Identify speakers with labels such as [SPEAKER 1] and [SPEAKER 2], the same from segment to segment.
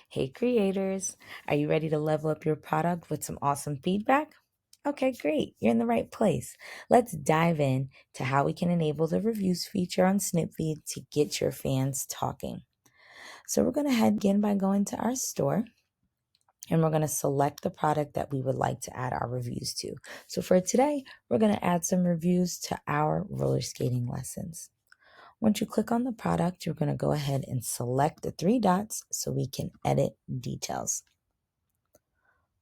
[SPEAKER 1] Hey creators, are you ready to level up your product with some awesome feedback? Okay, great. You're in the right place. Let's dive in to how we can enable the reviews feature on Snipfeed to get your fans talking. So we're going to begin by going to our store and we're going to select the product that we would like to add our reviews to. So for today, we're going to add some reviews to our roller skating lessons. Once you click on the product, you're going to go ahead and select the three dots so we can edit details.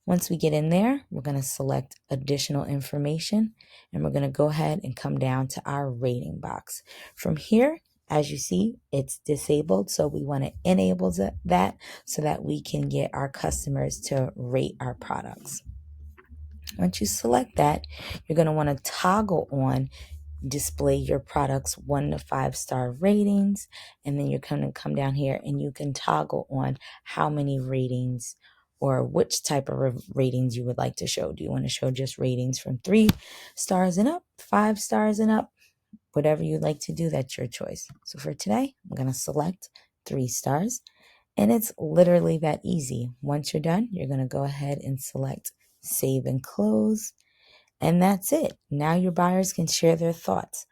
[SPEAKER 1] Once we get in there, we're going to select additional information and we're going to go ahead and come down to our rating box. From here, as you see, it's disabled. So we want to enable that so that we can get our customers to rate our products. Once you select that, you're going to want to toggle on display your products 1 to 5 star ratings, and then you're going to come down here and you can toggle on how many ratings or which type of ratings you would like to show. Do you want to show just ratings from 3 stars and up, 5 stars and up? Whatever you'd like to do, that's your choice. So for today, I'm going to select 3 stars, and it's literally that easy. Once you're done, you're going to go ahead and select save and close. And that's it. Now your buyers can share their thoughts.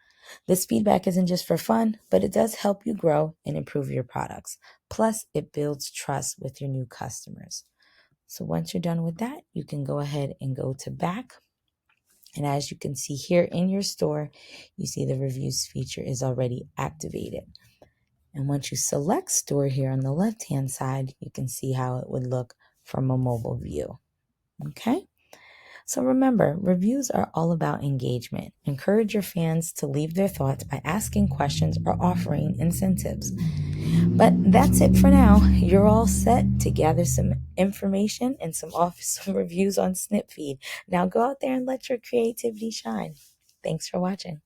[SPEAKER 1] This feedback isn't just for fun, but it does help you grow and improve your products. Plus, it builds trust with your new customers. So once you're done with that, you can go ahead and go to back. And as you can see here in your store, you see the reviews feature is already activated. And once you select store here on the left-hand side, you can see how it would look from a mobile view. Okay? So remember, reviews are all about engagement. Encourage your fans to leave their thoughts by asking questions or offering incentives. But that's it for now. You're all set to gather some information and some reviews on Snipfeed. Now go out there and let your creativity shine. Thanks for watching.